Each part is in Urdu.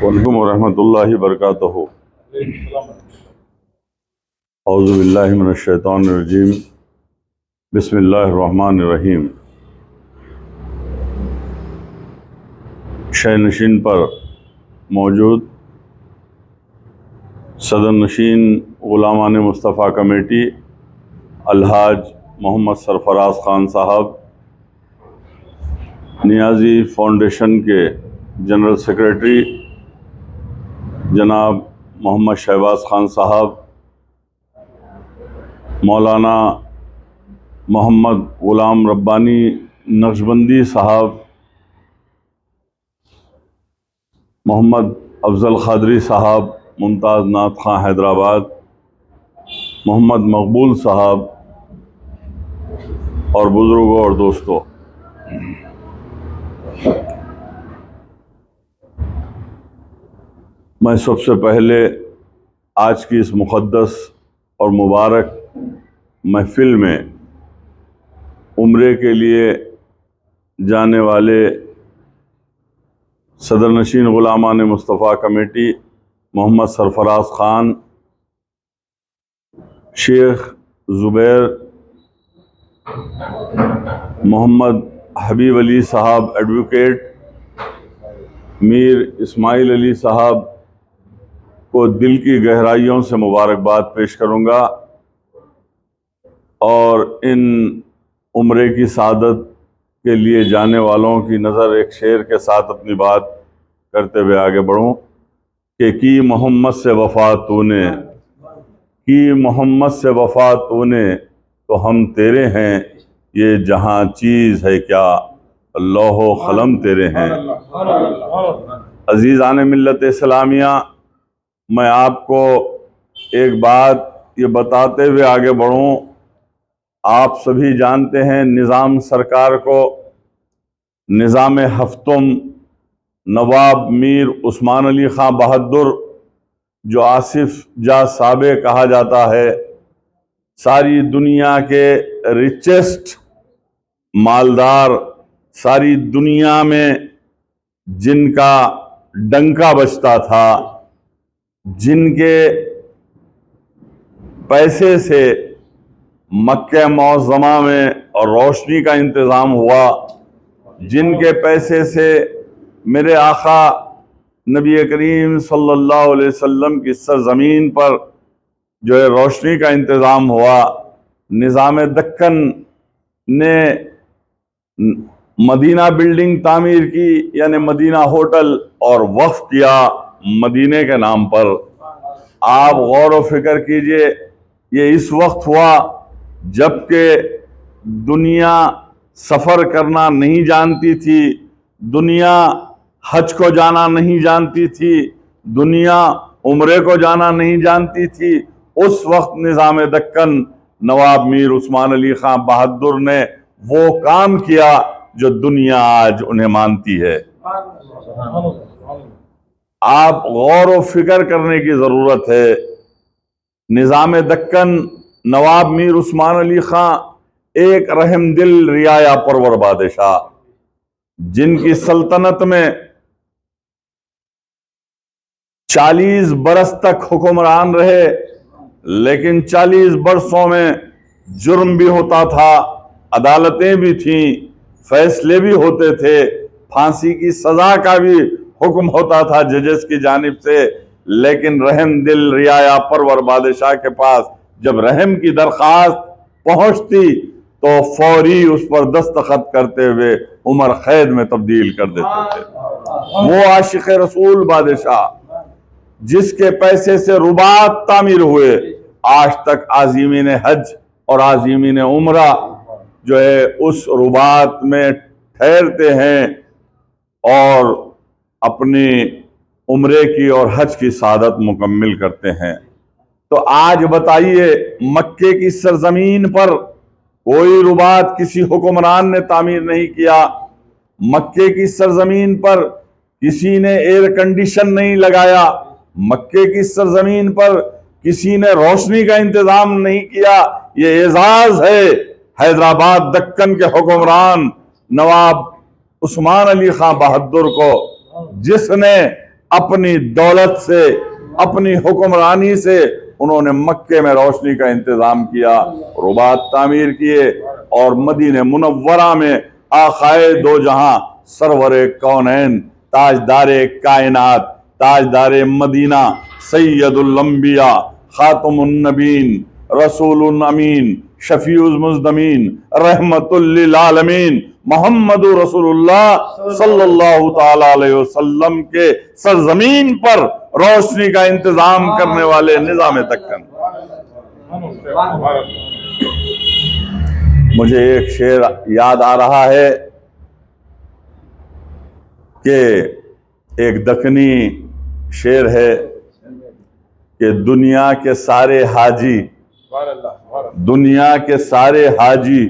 وعلیکم ورحمۃ اللہ وبرکاتہ۔ اعوذ باللہ من الشیطان الرجیم، بسم اللہ الرحمن الرحیم۔ شہ نشین پر موجود صدر نشین غلامان مصطفیٰ کمیٹی الحاج محمد سرفراز خان صاحب، نیازی فاؤنڈیشن کے جنرل سیکریٹری جناب محمد شہباز خان صاحب، مولانا محمد غلام ربانی نقشبندی صاحب، محمد افضل قادری صاحب ممتاز نعت خاں حیدرآباد، محمد مقبول صاحب اور بزرگوں اور دوستوں، میں سب سے پہلے آج کی اس مقدس اور مبارک محفل میں عمرے کے لیے جانے والے صدر نشین غلامان مصطفیٰ کمیٹی محمد سرفراز خان، شیخ زبیر محمد حبیب علی صاحب ایڈوکیٹ، میر اسماعیل علی صاحب کو دل کی گہرائیوں سے مبارکباد پیش کروں گا، اور ان عمرے کی سعادت کے لیے جانے والوں کی نظر ایک شعر کے ساتھ اپنی بات کرتے ہوئے آگے بڑھوں کہ کی محمد سے وفا تو نے، کی محمد سے وفا تو نے، تو ہم تیرے ہیں، یہ جہاں چیز ہے کیا، لوح و قلم تیرے ہیں۔ عزیزان ملت اسلامیہ، میں آپ کو ایک بات یہ بتاتے ہوئے آگے بڑھوں، آپ سبھی جانتے ہیں نظام سرکار کو، نظام ہفتم نواب میر عثمان علی خاں بہادر، جو آصف جاہ صابع کہا جاتا ہے، ساری دنیا کے ریچسٹ مالدار، ساری دنیا میں جن کا ڈنکا بجتا تھا، جن کے پیسے سے مکہ معظمہ میں اور روشنی کا انتظام ہوا، جن کے پیسے سے میرے آقا نبی کریم صلی اللہ علیہ وسلم کی سرزمین پر جو ہے روشنی کا انتظام ہوا، نظام دکن نے مدینہ بلڈنگ تعمیر کی، یعنی مدینہ ہوٹل، اور وقف کیا مدینے کے نام پر۔ آپ غور و فکر کیجئے، یہ اس وقت ہوا جبکہ دنیا سفر کرنا نہیں جانتی تھی، دنیا حج کو جانا نہیں جانتی تھی، دنیا عمرے کو جانا نہیں جانتی تھی۔ اس وقت نظام دکن نواب میر عثمان علی خاں بہادر نے وہ کام کیا جو دنیا آج انہیں مانتی ہے۔ آپ غور و فکر کرنے کی ضرورت ہے۔ نظام دکن نواب میر عثمان علی خاں ایک رحم دل رعایا پرور بادشاہ، جن کی سلطنت میں 40 برس تک حکمران رہے، لیکن 40 برسوں میں جرم بھی ہوتا تھا، عدالتیں بھی تھیں، فیصلے بھی ہوتے تھے، پھانسی کی سزا کا بھی حکم ہوتا تھا ججز کی جانب سے، لیکن رحم دل رعایا پرور بادشاہ کے پاس جب رحم کی درخواست پہنچتی تو فوری اس پر دستخط کرتے ہوئے عمر قید میں تبدیل کر دیتے تھے۔ وہ عاشق رسول بادشاہ جس کے پیسے سے رباط تعمیر ہوئے، آج تک عازمین حج اور عازمین عمرہ جو ہے اس رباط میں ٹھہرتے ہیں اور اپنی عمرے کی اور حج کی سعادت مکمل کرتے ہیں۔ تو آج بتائیے، مکے کی سرزمین پر کوئی رباط کسی حکمران نے تعمیر نہیں کیا، مکے کی سرزمین پر کسی نے ایئر کنڈیشن نہیں لگایا، مکے کی سرزمین پر کسی نے روشنی کا انتظام نہیں کیا۔ یہ اعزاز ہے حیدرآباد دکن کے حکمران نواب عثمان علی خان بہادر کو، جس نے اپنی دولت سے، اپنی حکمرانی سے انہوں نے مکے میں روشنی کا انتظام کیا، رباط تعمیر کیے، اور مدینہ منورہ میں آقائے دو جہاں، سرور کونین، تاجدار کائنات، تاجدار مدینہ، سید الانبیاء، خاتم النبین، رسول امین، شفیع المذنبین، رحمت للعالمین، محمد رسول اللہ صلی اللہ تعالی علیہ وسلم کے سرزمین پر روشنی کا انتظام کرنے والے نظام دکن۔ مجھے ایک شعر یاد آ رہا ہے کہ ایک دکنی شعر ہے کہ دنیا کے سارے حاجی، دنیا کے سارے حاجی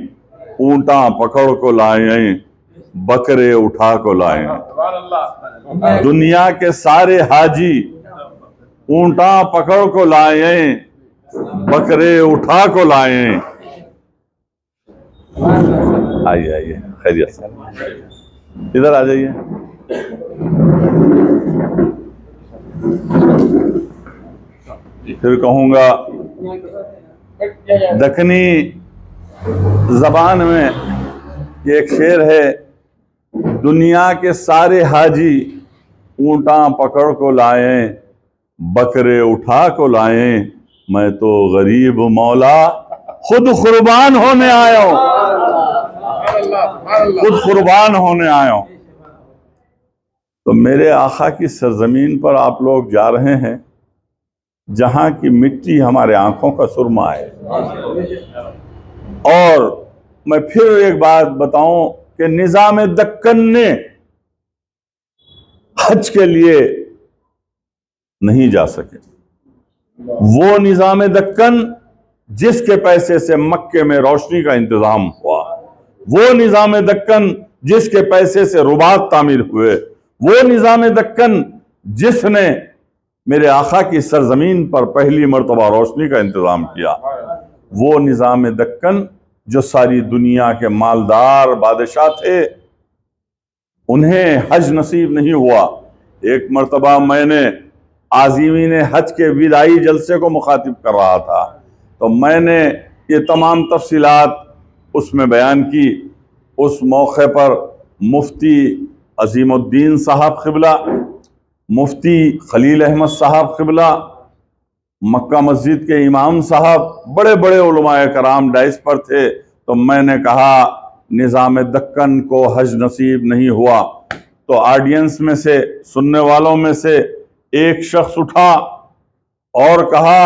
اونٹاں پکڑ کو لائیں، بکرے اٹھا کو لائیں۔ دنیا کے سارے حاجی اونٹاں پکڑ کو لائیں، بکرے اٹھا کو لائیں۔ آئیے آئیے، خیریت سے ادھر آ جائیے۔ پھر کہوں گا دکنی زبان میں ایک شعر ہے، دنیا کے سارے حاجی اونٹاں پکڑ کو لائیں، بکرے اٹھا کو لائیں، میں تو غریب مولا خود قربان ہونے آیا ہوں، خود قربان ہونے آیا ہوں۔ تو میرے آقا کی سرزمین پر آپ لوگ جا رہے ہیں جہاں کی مٹی ہمارے آنکھوں کا سرما ہے۔ اور میں پھر ایک بات بتاؤں کہ نظام دکن نے حج کے لیے نہیں جا سکے۔ وہ نظام دکن جس کے پیسے سے مکے میں روشنی کا انتظام ہوا، وہ نظام دکن جس کے پیسے سے رباط تعمیر ہوئے، وہ نظام دکن جس نے میرے آقا کی سرزمین پر پہلی مرتبہ روشنی کا انتظام کیا، وہ نظام دکن جو ساری دنیا کے مالدار بادشاہ تھے انہیں حج نصیب نہیں ہوا۔ ایک مرتبہ میں نے عازمین حج کے وداعی جلسے کو مخاطب کر رہا تھا، تو میں نے یہ تمام تفصیلات اس میں بیان کی۔ اس موقع پر مفتی عظیم الدین صاحب قبلہ، مفتی خلیل احمد صاحب قبلہ، مکہ مسجد کے امام صاحب، بڑے بڑے علماء کرام ڈائس پر تھے۔ تو میں نے کہا نظام دکن کو حج نصیب نہیں ہوا، تو آڈینس میں سے، سننے والوں میں سے ایک شخص اٹھا اور کہا،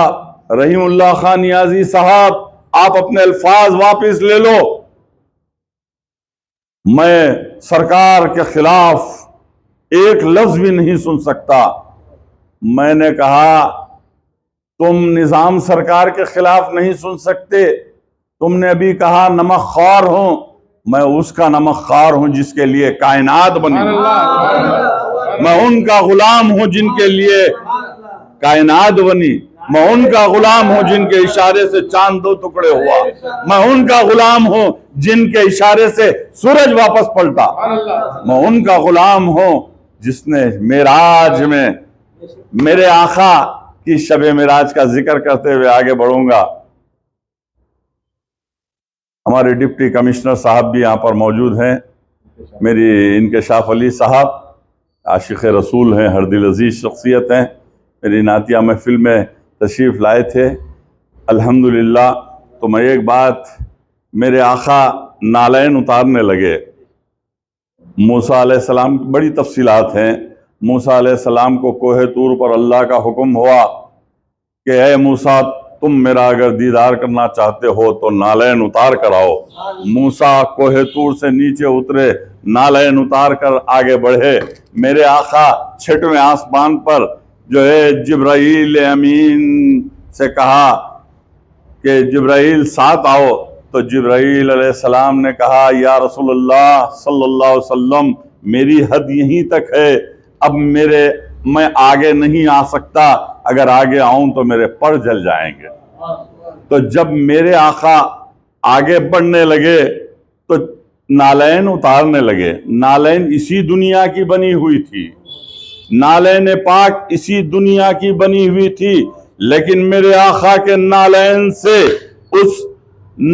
رحیم اللہ خان نیازی صاحب آپ اپنے الفاظ واپس لے لو، میں سرکار کے خلاف ایک لفظ بھی نہیں سن سکتا۔ میں نے کہا تم نظام سرکار کے خلاف نہیں سن سکتے، تم نے ابھی کہا نمک خوار ہوں، میں اس کا نمک خوار ہوں جس کے لیے کائنات بنی، میں ان کا غلام ہوں جن کے لیے کائنات بنی، میں ان کا غلام ہوں جن کے اشارے سے چاند دو ٹکڑے ہوا، میں ان کا غلام ہوں جن کے اشارے سے سورج واپس پلٹا، میں ان کا غلام ہوں جس نے معراج میں میرے آقا کی شب معراج کا ذکر کرتے ہوئے آگے بڑھوں گا۔ ہمارے ڈپٹی کمشنر صاحب بھی یہاں پر موجود ہیں، میری انکشاف علی صاحب عاشق رسول ہیں، ہر دل عزیز شخصیت ہیں، میری نعتیہ محفل میں تشریف لائے تھے الحمدللہ۔ تو میں ایک بات، میرے آقا نالین اتارنے لگے، موسیٰ علیہ السلام، بڑی تفصیلات ہیں۔ موسیٰ علیہ السلام کو کوہ طور پر اللہ کا حکم ہوا کہ اے موسیٰ تم میرا اگر دیدار کرنا چاہتے ہو تو نالین اتار کر آؤ۔ موسیٰ کوہ طور سے نیچے اترے، نالین اتار کر آگے بڑھے۔ میرے آقا چھٹویں آسمان پر جو ہے جبرائیل امین سے کہا کہ جبرائیل ساتھ آؤ، تو جبرائیل علیہ السلام نے کہا یا رسول اللہ صلی اللہ علیہ وسلم میری حد یہیں تک ہے، اب میں آگے نہیں آ سکتا، اگر آگے آؤں تو میرے پر جل جائیں گے۔ تو جب میرے آقا آگے بڑھنے لگے تو نالین اتارنے لگے. نالین اسی دنیا کی بنی ہوئی تھی, نالین پاک اسی دنیا کی بنی ہوئی تھی, لیکن میرے آقا کے نالین سے اس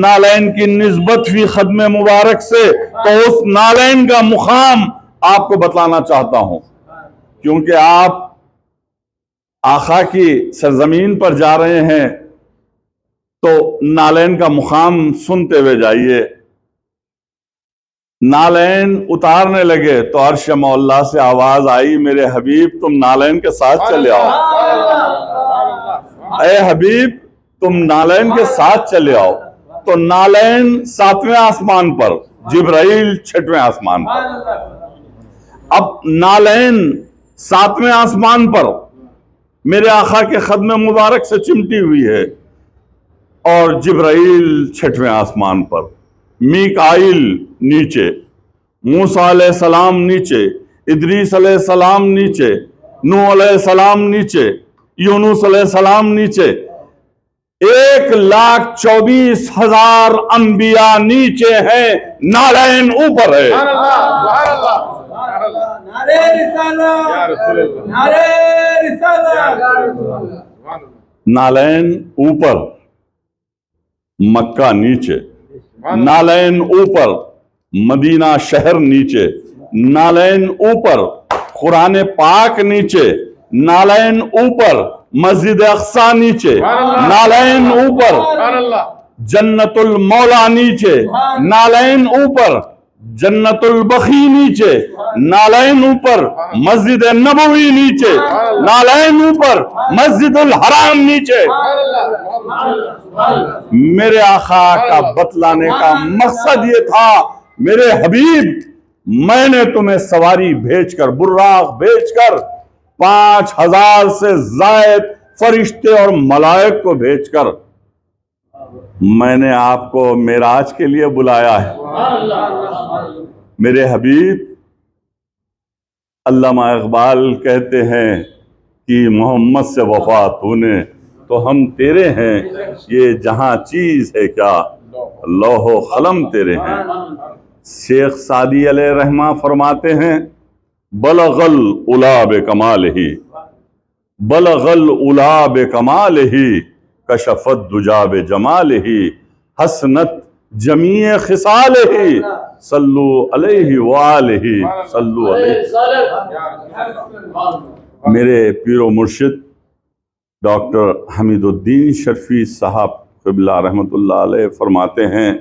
نالین کی نسبت بھی خدم مبارک سے, تو اس نالین کا مقام آپ کو بتلانا چاہتا ہوں, کیونکہ آپ آقا کی سرزمین پر جا رہے ہیں تو نالین کا مقام سنتے ہوئے جائیے. نالین اتارنے لگے تو عرش مولا سے آواز آئی, میرے حبیب تم نالین کے ساتھ چلے آؤ, اے حبیب تم نالین کے ساتھ چلے آؤ. تو نالین 7ویں آسمان پر, جبرائیل 6ویں آسمان پر. اب نالین 7ویں آسمان پر میرے آقا کے خدم مبارک سے چمٹی ہوئی ہے, اور جبرائیل 6ویں آسمان پر, میکائیل نیچے, موسیٰ علیہ السلام نیچے, ادریس علیہ السلام نیچے, نوح علیہ السلام نیچے, یونس علیہ السلام نیچے, 1,24,000 انبیاء نیچے ہیں, نالین اوپر ہے. نعرہ رسالت، نعرہ رسالت. نالین اوپر, مکہ نیچے, نالین اوپر, مدینہ شہر نیچے, نالین اوپر, قرآن پاک نیچے, نالین اوپر, مسجد اقصی نیچے, نالین اوپر, جنت المولا نیچے, نالین اوپر, جنت البقیع نیچے, نالین اوپر, مسجد نبوی نیچے, نالین اوپر, مسجد الحرام نیچے. میرے آقا کا بتلانے کا مقصد یہ تھا, میرے حبیب میں نے تمہیں سواری بھیج کر, براق بھیج کر, 5,000 سے زائد فرشتے اور ملائک کو بھیج کر میں نے آپ کو معراج کے لیے بلایا ہے. میرے حبیب, علامہ اقبال کہتے ہیں کہ محمد سے وفا تو نے تو ہم تیرے ہیں, یہ جہاں چیز ہے کیا لوح و قلم تیرے ہیں. شیخ سعدی علیہ رحمہ فرماتے ہیں, بلغ العلا بکمالہ, بلغ العلا بکمالہ, کشفت دجا بجمالہ, حسنت جمیع خصالہ, صلو علیہ وآلہ صلو علیہ. میرے پیر و مرشد ڈاکٹر حمید الدین شرفی صاحب قبلہ رحمت اللہ علیہ فرماتے ہیں,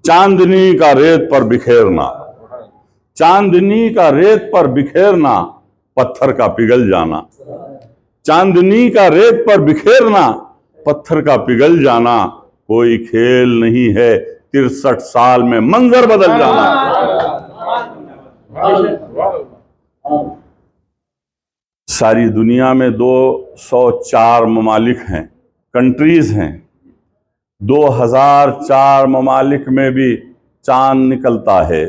چاندنی کا ریت پر بکھیرنا, چاندنی کا ریت پر بکھیرنا, پتھر کا پگھل جانا. چاندنی کا ریت پر بکھیرنا, پتھر کا پگھل جانا, کوئی کھیل نہیں ہے, 63 سال میں منظر بدل جانا. ساری دنیا میں 204 ممالک ہیں, کنٹریز ہیں. 2004 ممالک میں بھی چاند نکلتا ہے,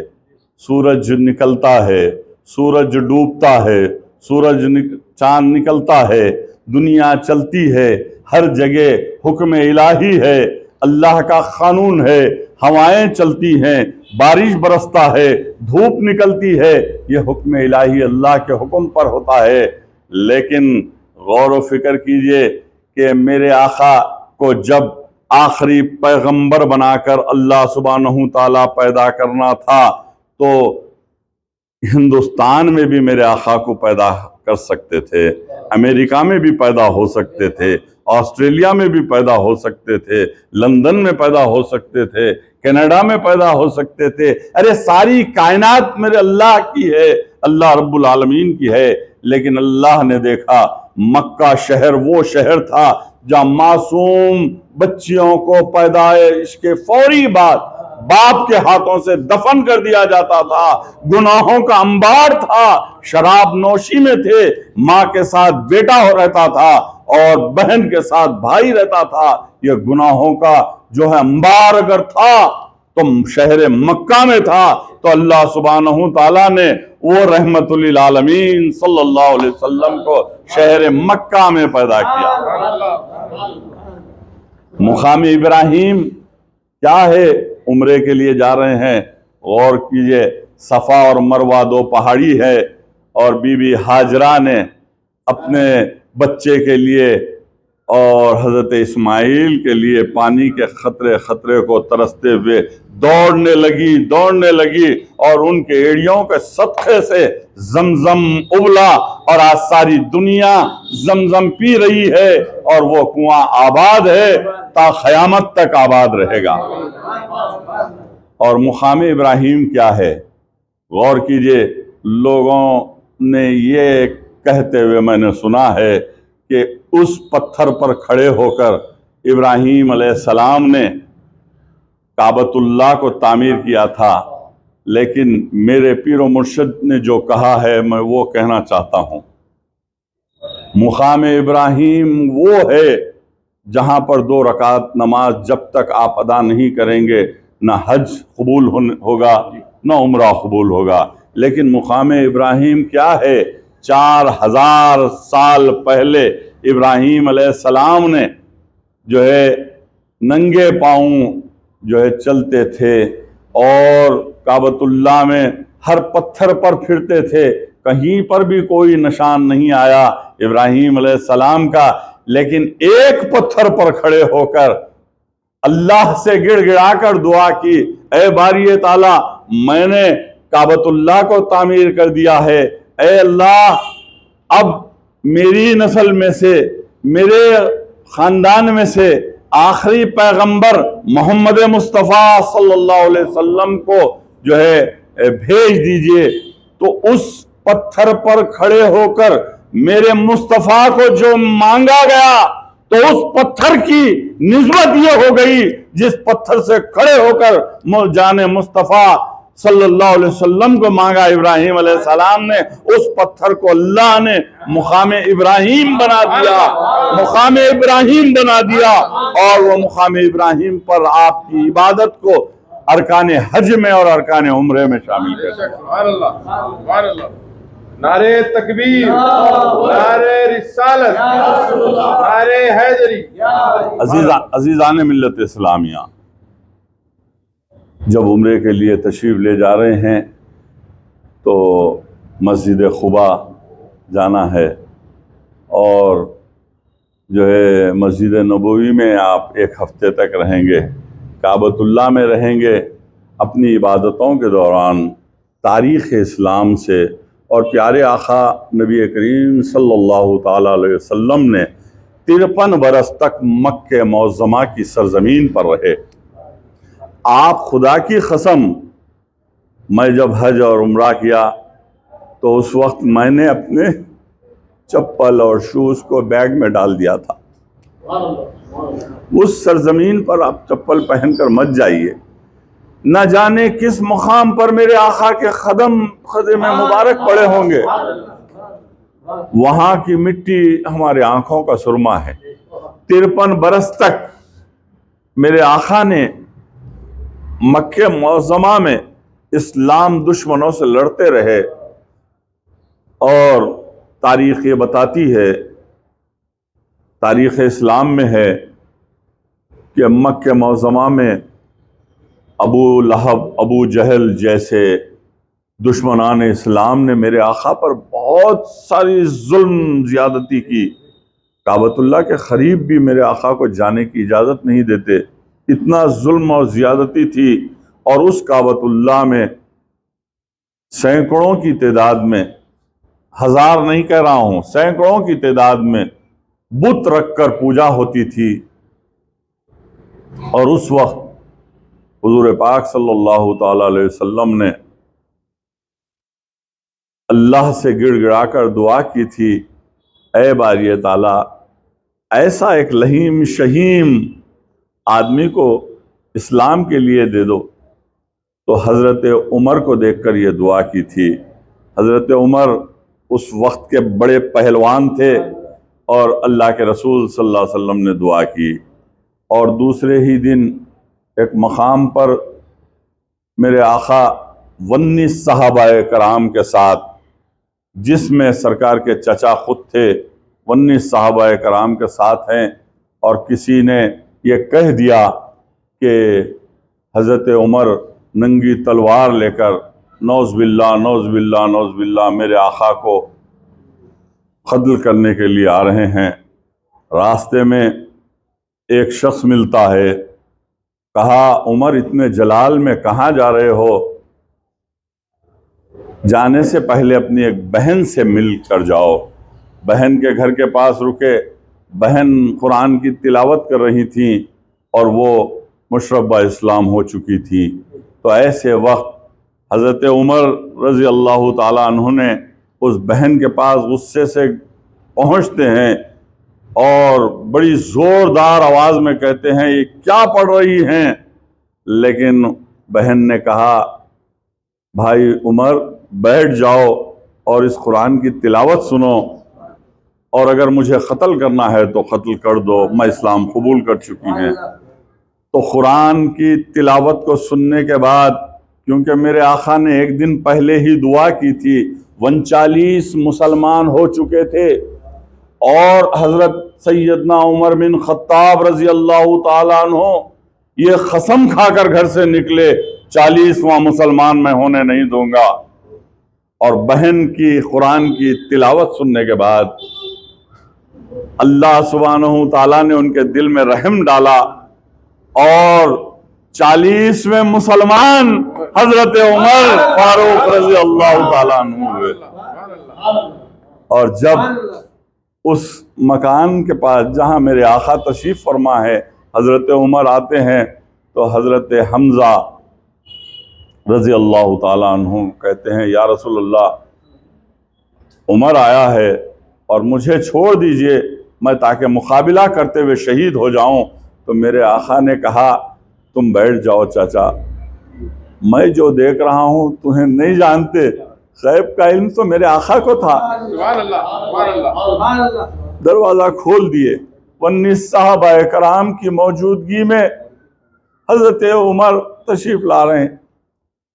سورج نکلتا ہے, سورج ڈوبتا ہے, چاند نکلتا ہے, دنیا چلتی ہے, ہر جگہ حکم الہی ہے, اللہ کا قانون ہے, ہوائیں چلتی ہیں, بارش برستا ہے, دھوپ نکلتی ہے, یہ حکم الہی اللہ کے حکم پر ہوتا ہے. لیکن غور و فکر کیجئے کہ میرے آقا کو جب آخری پیغمبر بنا کر اللہ سبحانہ تعالیٰ پیدا کرنا تھا تو ہندوستان میں بھی میرے آقا کو پیدا کر سکتے تھے, امریکہ میں بھی پیدا ہو سکتے تھے, آسٹریلیا میں بھی پیدا ہو سکتے تھے, لندن میں پیدا ہو سکتے تھے, کینیڈا میں پیدا ہو سکتے تھے. ارے ساری کائنات میرے اللہ کی ہے, اللہ رب العالمین کی ہے. لیکن اللہ نے دیکھا مکہ شہر وہ شہر تھا جہاں معصوم بچیوں کو پیدائش کے فوری بعد باپ کے ہاتھوں سے دفن کر دیا جاتا تھا, گناہوں کا انبار تھا, شراب نوشی میں تھے, ماں کے ساتھ بیٹا رہتا تھا اور بہن کے ساتھ بھائی رہتا تھا. یہ گناہوں کا جو ہے انبار اگر تھا تو شہر مکہ میں تھا, تو اللہ سبحانہ تعالیٰ نے وہ رحمت للعالمین صلی اللہ علیہ وسلم کو شہر مکہ میں پیدا کیا. مقام ابراہیم کیا ہے عمرے کے لیے جا رہے ہیں، غور کیجئے، صفا اور مروہ دو پہاڑی ہے، اور بی بی ہاجرہ نے اپنے بچے کے لیے اور حضرت اسماعیل کے لیے پانی کے خطرے کو ترستے ہوئے دوڑنے لگی اور ان کے ایڑیوں کے صدقے سے زمزم ابلا، اور آج ساری دنیا زمزم پی رہی ہے، اور وہ کنواں آباد ہے، تا قیامت تک آباد رہے گا۔ اور مقام ابراہیم کیا ہے؟ غور کیجئے، لوگوں نے یہ کہتے ہوئے میں نے سنا ہے کہ اس پتھر پر کھڑے ہو کر ابراہیم علیہ السلام نے کعبۃ اللہ کو تعمیر کیا تھا، لیکن میرے پیر و مرشد نے جو کہا ہے میں وہ کہنا چاہتا ہوں۔ مقام ابراہیم وہ ہے جہاں پر 2 رکعت نماز جب تک آپ ادا نہیں کریں گے نہ حج قبول ہوگا نہ عمرہ قبول ہوگا۔ لیکن مقام ابراہیم کیا ہے؟ 4000 سال پہلے ابراہیم علیہ السلام نے جو ہے ننگے پاؤں جو ہے چلتے تھے، اور کعبۃ اللہ میں ہر پتھر پر پھرتے تھے، کہیں پر بھی کوئی نشان نہیں آیا ابراہیم علیہ السلام کا، لیکن ایک پتھر پر کھڑے ہو کر اللہ سے گڑ گڑا کر دعا کی، اے باری تعالیٰ، میں نے کعبۃ اللہ کو تعمیر کر دیا ہے، اے اللہ اب میری نسل میں سے، میرے خاندان میں سے آخری پیغمبر محمد مصطفیٰ صلی اللہ علیہ وسلم کو جو ہے بھیج دیجئے۔ تو اس پتھر پر کھڑے ہو کر میرے مصطفیٰ کو جو مانگا گیا تو اس پتھر کی نسبت یہ ہو گئی جس پتھر سے کھڑے ہو کر جان مصطفیٰ صلی اللہ علیہ وسلم کو مانگا ابراہیم علیہ السلام نے، اس پتھر کو اللہ نے مقام ابراہیم بنا دیا، مقام ابراہیم بنا دیا، اور وہ مقام ابراہیم پر آپ کی عبادت کو ارکان حج میں اور ارکان عمرے میں شامل کر دیا۔ سبحان اللہ، سبحان اللہ، نعرہ تکبیر، نعرہ رسالت، نعرہ حیدری۔ عزیزان ملت اسلامیہ، جب عمرے کے لیے تشریف لے جا رہے ہیں تو مسجد قباء جانا ہے، اور جو ہے مسجد نبوی میں آپ 1 ہفتے تک رہیں گے، کعبۃ اللہ میں رہیں گے۔ اپنی عبادتوں کے دوران تاریخ اسلام سے اور پیارے آقا نبی کریم صلی اللہ تعالیٰ علیہ وسلم نے 53 برس تک مکہ معظمہ کی سرزمین پر رہے۔ آپ خدا کی قسم، میں جب حج اور عمرہ کیا تو اس وقت میں نے اپنے چپل اور شوز کو بیگ میں ڈال دیا تھا۔ اس سرزمین پر آپ چپل پہن کر مت جائیے، نہ جانے کس مقام پر میرے آقا کے قدم مبارک پڑے ہوں گے۔ وہاں کی مٹی ہمارے آنکھوں کا سرما ہے۔ 53 برس تک میرے آقا نے مکہ معظمہ میں اسلام دشمنوں سے لڑتے رہے، اور تاریخ یہ بتاتی ہے، تاریخ اسلام میں ہے کہ مکہ معظمہ میں ابو لہب، ابو جہل جیسے دشمنان اسلام نے میرے آقا پر بہت ساری ظلم زیادتی کی۔ کعبۃ اللہ کے قریب بھی میرے آقا کو جانے کی اجازت نہیں دیتے، اتنا ظلم اور زیادتی تھی۔ اور اس کعبۃ اللہ میں سینکڑوں کی تعداد میں، 1000 نہیں کہہ رہا ہوں، سینکڑوں کی تعداد میں بت رکھ کر پوجا ہوتی تھی۔ اور اس وقت حضور پاک صلی اللہ تعالی علیہ وسلم نے اللہ سے گڑ گڑا کر دعا کی تھی، اے باری تعالیٰ، ایسا ایک لہیم شہیم آدمی کو اسلام کے لیے دے دو۔ تو حضرت عمر کو دیکھ کر یہ دعا کی تھی۔ حضرت عمر اس وقت کے بڑے پہلوان تھے، اور اللہ کے رسول صلی اللہ علیہ وسلم نے دعا کی۔ اور دوسرے ہی دن ایک مقام پر میرے آقا 19 صحابہ کرام کے ساتھ، جس میں سرکار کے چچا خود تھے، 19 صحابہ کرام کے ساتھ ہیں، اور کسی نے یہ کہہ دیا کہ حضرت عمر ننگی تلوار لے کر نعوذ باللہ نعوذ باللہ نعوذ باللہ میرے آقا کو قتل کرنے کے لیے آ رہے ہیں۔ راستے میں ایک شخص ملتا ہے، کہا عمر اتنے جلال میں کہاں جا رہے ہو؟ جانے سے پہلے اپنی ایک بہن سے مل کر جاؤ۔ بہن کے گھر کے پاس رکے، بہن قرآن کی تلاوت کر رہی تھیں اور وہ مشربہ اسلام ہو چکی تھی۔ تو ایسے وقت حضرت عمر رضی اللہ تعالیٰ عنہ نے اس بہن کے پاس غصے سے پہنچتے ہیں اور بڑی زوردار آواز میں کہتے ہیں یہ کیا پڑھ رہی ہیں؟ لیکن بہن نے کہا بھائی عمر بیٹھ جاؤ اور اس قرآن کی تلاوت سنو، اور اگر مجھے قتل کرنا ہے تو قتل کر دو، میں اسلام قبول کر چکی ہیں۔ تو قرآن کی تلاوت کو سننے کے بعد، کیونکہ میرے آقا نے ایک دن پہلے ہی دعا کی تھی، 39 مسلمان ہو چکے تھے، اور حضرت سیدنا عمر بن خطاب رضی اللہ تعالیٰ عنہ یہ قسم کھا کر گھر سے نکلے 40واں مسلمان میں ہونے نہیں دوں گا۔ اور بہن کی قرآن کی تلاوت سننے کے بعد اللہ سبحانہ تعالیٰ نے ان کے دل میں رحم ڈالا اور 40ویں مسلمان حضرت عمر فاروق رضی اللہ تعالیٰ عنہ ہوئے۔ اور جب اس مکان کے پاس جہاں میرے آقا تشریف فرما ہے حضرت عمر آتے ہیں تو حضرت حمزہ رضی اللہ تعالیٰ عنہ کہتے ہیں یا رسول اللہ عمر آیا ہے اور مجھے چھوڑ دیجئے میں تاکہ مقابلہ کرتے ہوئے شہید ہو جاؤں۔ تو میرے آقا نے کہا تم بیٹھ جاؤ چاچا، میں جو دیکھ رہا ہوں تمہیں نہیں جانتے، غیب کا علم تو میرے آقا کو تھا۔ سبحان اللہ سبحان اللہ۔ دروازہ کھول دیے، 19 صحابہ کرام کی موجودگی میں حضرت عمر تشریف لا رہے ہیں۔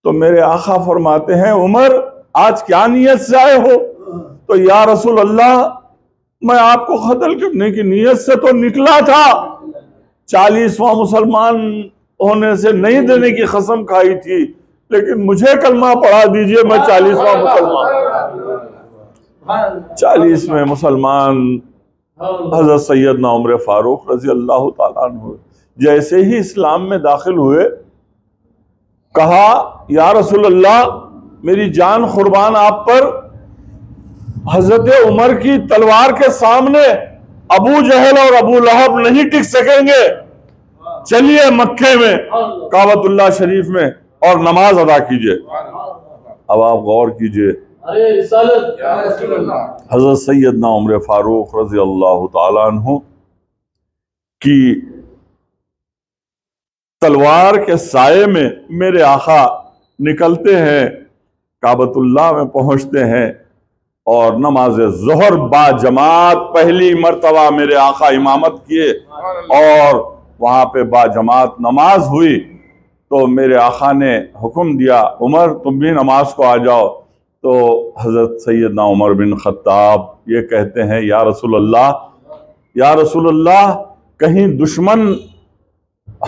تو میرے آقا فرماتے ہیں عمر آج کیا نیت سے آئے ہو؟ تو یا رسول اللہ میں آپ کو قتل کرنے کی نیت سے تو نکلا تھا، 40واں مسلمان ہونے سے نہیں دینے کی قسم کھائی تھی، لیکن مجھے کلمہ پڑھا دیجئے میں 40واں مسلمان۔ 40ویں مسلمان حضرت سیدنا عمر فاروق رضی اللہ تعالیٰ عنہ جیسے ہی اسلام میں داخل ہوئے، کہا یا رسول اللہ میری جان قربان آپ پر، حضرت عمر کی تلوار کے سامنے ابو جہل اور ابو لہب نہیں ٹک سکیں گے، چلیے مکے میں کعبۃ اللہ شریف میں اور نماز ادا کیجئے۔ اب آپ غور کیجئے، حضرت سیدنا عمر فاروق رضی اللہ تعالیٰ عنہ کی تلوار کے سائے میں میرے آقا نکلتے ہیں، کعبۃ اللہ میں پہنچتے ہیں اور نماز ظہر با جماعت پہلی مرتبہ میرے آقا امامت کیے اور وہاں پہ با جماعت نماز ہوئی۔ تو میرے آقا نے حکم دیا عمر تم بھی نماز کو آ جاؤ۔ تو حضرت سیدنا عمر بن خطاب یہ کہتے ہیں یا رسول اللہ کہیں دشمن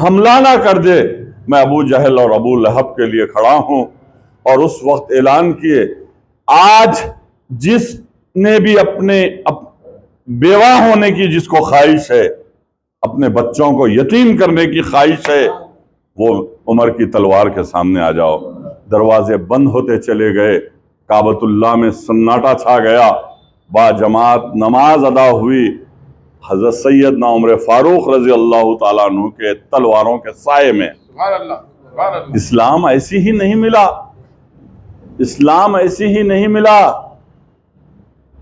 حملہ نہ کر دے، میں ابو جہل اور ابو لہب کے لیے کھڑا ہوں۔ اور اس وقت اعلان کیے آج جس نے بھی اپنے بیوہ ہونے کی جس کو خواہش ہے، اپنے بچوں کو یتیم کرنے کی خواہش ہے، وہ عمر کی تلوار کے سامنے آ جاؤ۔ دروازے بند ہوتے چلے گئے، کعبۃ اللہ میں سناٹا چھا گیا، با جماعت نماز ادا ہوئی، حضرت سیدنا عمر فاروق رضی اللہ تعالیٰ عنہ کے تلواروں کے سائے میں۔ اسلام ایسی ہی نہیں ملا، اسلام ایسی ہی نہیں ملا،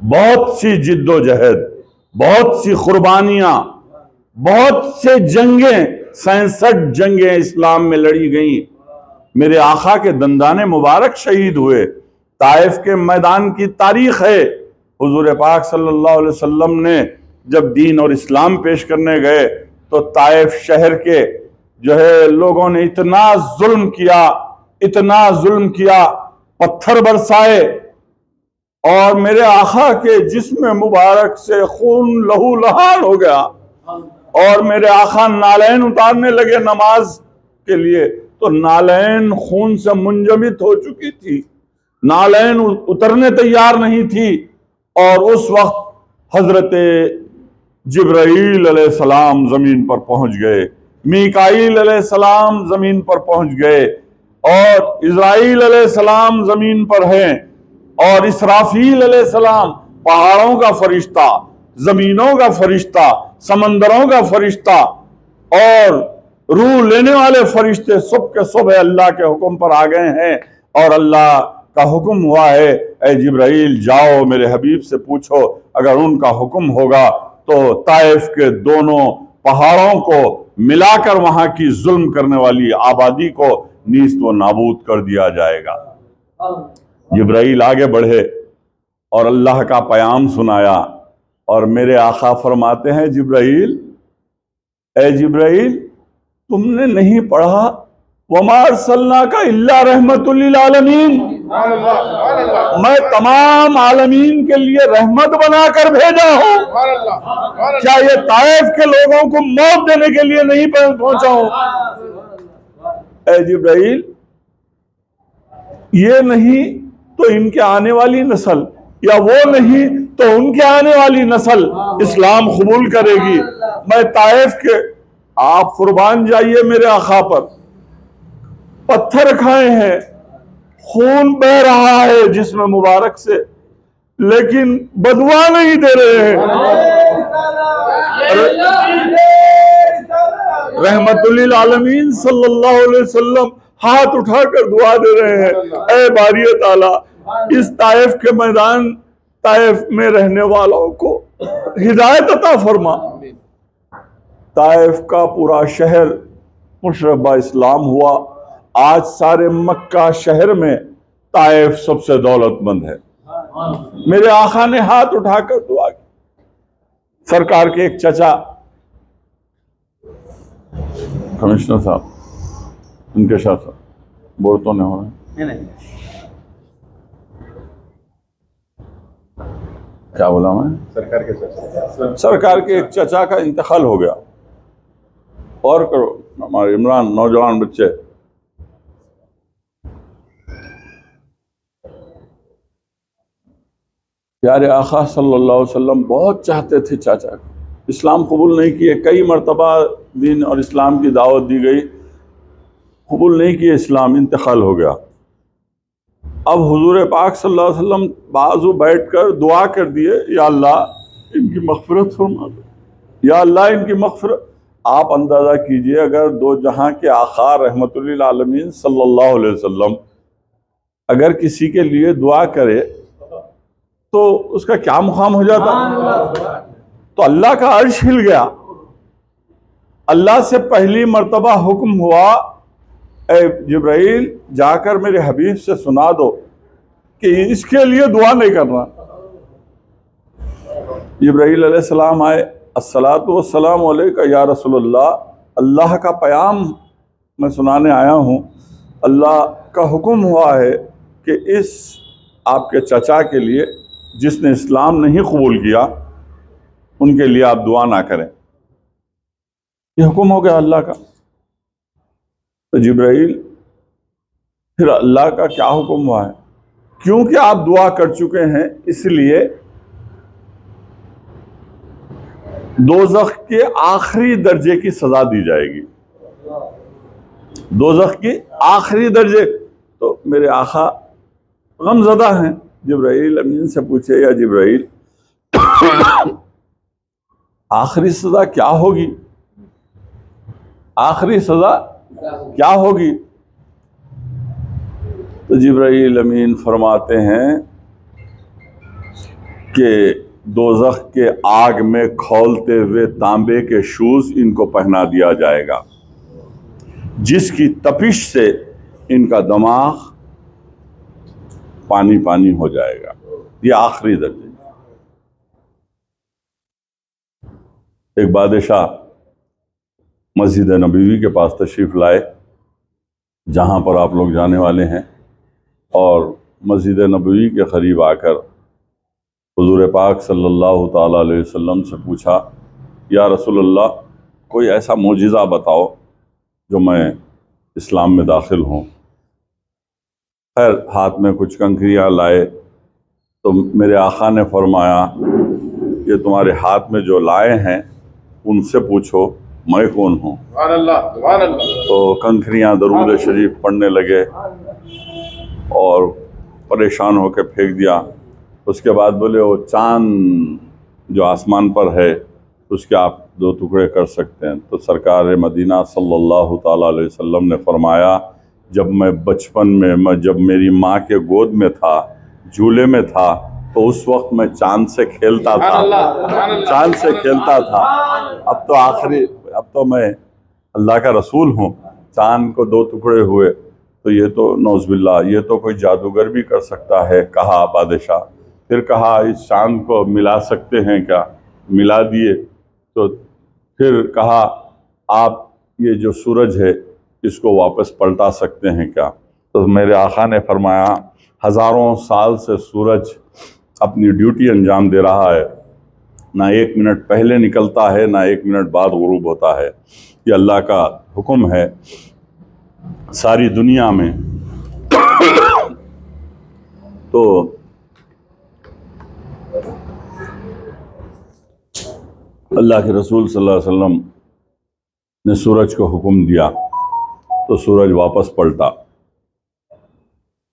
بہت سی جد و جہد، بہت سی قربانیاں، بہت سے جنگیں، 67 جنگیں اسلام میں لڑی گئیں۔ میرے آقا کے دندان مبارک شہید ہوئے، طائف کے میدان کی تاریخ ہے۔ حضور پاک صلی اللہ علیہ وسلم نے جب دین اور اسلام پیش کرنے گئے تو طائف شہر کے لوگوں نے اتنا ظلم کیا، پتھر برسائے، اور میرے آقا کے جسم مبارک سے خون لہو لہان ہو گیا، اور میرے آقا نالین اتارنے لگے نماز کے لیے تو نالین خون سے منجمد ہو چکی تھی، نالین اترنے تیار نہیں تھی، اور اس وقت حضرت جبرائیل علیہ السلام زمین پر پہنچ گئے، میکائیل علیہ السلام زمین پر پہنچ گئے، اور اسرائیل علیہ السلام زمین پر ہیں، اور اسرافیل علیہ السلام پہاڑوں کا فرشتہ، زمینوں کا فرشتہ، سمندروں کا فرشتہ، اور روح لینے والے فرشتے صبح کے صبح اللہ کے حکم پر آ گئے ہیں، اور اللہ کا حکم ہوا ہے اے جبرائیل جاؤ میرے حبیب سے پوچھو، اگر ان کا حکم ہوگا تو طائف کے دونوں پہاڑوں کو ملا کر وہاں کی ظلم کرنے والی آبادی کو نیست و نابود کر دیا جائے گا۔ جبرائیل آگے بڑھے اور اللہ کا پیام سنایا، اور میرے آقا فرماتے ہیں جبرائیل، اے جبرائیل تم نے نہیں پڑھا وَمَا أَرْسَلْنَاكَ إِلَّا رَحْمَةٌ لِّلْعَالَمِينَ، میں تمام عالمین کے لیے رحمت بنا کر بھیجا ہوں، کیا یہ طائف کے لوگوں کو موت دینے کے لیے نہیں پہنچا ہوں؟ اے جبرائیل یہ نہیں تو ان کے آنے والی نسل، یا وہ نہیں تو ان کے آنے والی نسل اسلام قبول کرے گی۔ میں طائف کے، آپ قربان جائیے میرے آقا پر، پتھر کھائے ہیں، خون بہ رہا ہے جسم مبارک سے، لیکن بدوا نہیں دے رہے ہیں، رحمت للعالمین صلی اللہ علیہ وسلم ہاتھ اٹھا کر دعا دے رہے ہیں، اے باری تعالیٰ اس طائف کے میدان طائف میں رہنے والوں کو ہدایت عطا فرما۔ طائف کا پورا شہر مشرف با اسلام ہوا، آج سارے مکہ شہر میں طائف سب سے دولت مند ہے۔ میرے آقا نے ہاتھ اٹھا کر دعا کی۔ سرکار کے ایک چچا کمشنر صاحب، ان کے شاہ صاحب بول تو نہیں ہو رہا ہے، کیا بولا میں؟ سرکار کے ایک چچا کا انتقال ہو گیا، اور کرو ہمارے عمران نوجوان بچے، پیارے آقا صلی اللہ علیہ وسلم بہت چاہتے تھے چاچا کو، اسلام قبول نہیں کیے، کئی مرتبہ دین اور اسلام کی دعوت دی گئی، قبول نہیں کیے اسلام، انتقال ہو گیا۔ اب حضور پاک صلی اللہ علیہ وسلم بازو بیٹھ کر دعا کر دیے، یا اللہ ان کی مغفرت فرما دو، یا اللہ ان کی مغفرت۔ آپ اندازہ کیجئے اگر دو جہاں کے آقا رحمت للعالمین صلی اللہ علیہ وسلم اگر کسی کے لیے دعا کرے تو اس کا کیا مقام ہو جاتا؟ تو اللہ کا عرش ہل گیا۔ اللہ سے پہلی مرتبہ حکم ہوا، اے جبرائیل جا کر میرے حبیب سے سنا دو کہ اس کے لیے دعا نہیں کرنا۔ جبرائیل علیہ السلام آئے، الصلاۃ والسلام علیکہ یا رسول اللہ، اللہ کا پیام میں سنانے آیا ہوں، اللہ کا حکم ہوا ہے کہ اس آپ کے چچا کے لیے جس نے اسلام نہیں قبول کیا ان کے لیے آپ دعا نہ کریں۔ یہ حکم ہو گیا اللہ کا۔ تو جبرائیل پھر اللہ کا کیا حکم ہوا ہے؟ کیونکہ آپ دعا کر چکے ہیں اس لیے دوزخ کے آخری درجے کی سزا دی جائے گی، دوزخ کی آخری درجے۔ تو میرے آقا غم زدہ ہیں، جبرائیل امین سے پوچھے، یا جبرائیل آخری سزا کیا ہوگی؟ آخری سزا کیا ہوگی؟ تو جبرائیل امین فرماتے ہیں کہ دوزخ کے آگ میں کھولتے ہوئے تانبے کے شوز ان کو پہنا دیا جائے گا، جس کی تپش سے ان کا دماغ پانی پانی ہو جائے گا۔ یہ آخری درجے۔ ایک بادشاہ مسجد نبوی کے پاس تشریف لائے، جہاں پر آپ لوگ جانے والے ہیں، اور مسجد نبوی کے قریب آ کر حضور پاک صلی اللہ تعالیٰ علیہ وسلم سے پوچھا، یا رسول اللہ کوئی ایسا معجزہ بتاؤ جو میں اسلام میں داخل ہوں۔ خیر ہاتھ میں کچھ کنکریاں لائے تو میرے آقا نے فرمایا یہ تمہارے ہاتھ میں جو لائے ہیں ان سے پوچھو میں کون ہوں۔ سبحان اللہ سبحان اللہ۔ تو کنکریاں درود شریف پڑھنے لگے اور پریشان ہو کے پھینک دیا۔ اس کے بعد بولے وہ چاند جو آسمان پر ہے اس کے آپ 2 ٹکڑے کر سکتے ہیں؟ تو سرکار مدینہ صلی اللہ تعالیٰ علیہ وسلم نے فرمایا جب میں بچپن میں جب میری ماں کے گود میں تھا، جھولے میں تھا، تو اس وقت میں چاند سے کھیلتا تھا، چاند سے کھیلتا تھا۔ اب تو میں اللہ کا رسول ہوں، چاند کو 2 ٹکڑے ہوئے تو یہ تو نعوذ باللہ یہ تو کوئی جادوگر بھی کر سکتا ہے، کہا بادشاہ۔ پھر کہا اس چاند کو ملا سکتے ہیں کیا؟ ملا دیے۔ تو پھر کہا آپ یہ جو سورج ہے اس کو واپس پلٹا سکتے ہیں کیا؟ تو میرے آقا نے فرمایا ہزاروں سال سے سورج اپنی ڈیوٹی انجام دے رہا ہے، نہ 1 منٹ پہلے نکلتا ہے نہ 1 منٹ بعد غروب ہوتا ہے، یہ اللہ کا حکم ہے ساری دنیا میں۔ تو اللہ کے رسول صلی اللہ علیہ وسلم نے سورج کو حکم دیا تو سورج واپس پلٹا۔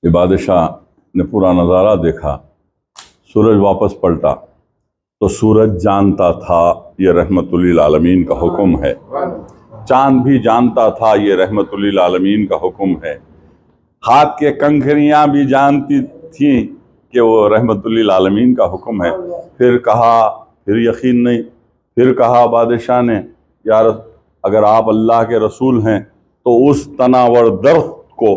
یہ بادشاہ نے پورا نظارہ دیکھا، سورج واپس پلٹا تو سورج جانتا تھا یہ رحمت للعالمین کا حکم ہے، چاند بھی جانتا تھا یہ رحمت للعالمین کا حکم ہے، ہاتھ کے کنکریاں بھی جانتی تھیں کہ وہ رحمت للعالمین کا حکم ہے۔ پھر کہا، پھر یقین نہیں، پھر کہا بادشاہ نے یار اگر آپ اللہ کے رسول ہیں تو اس تناور درخت کو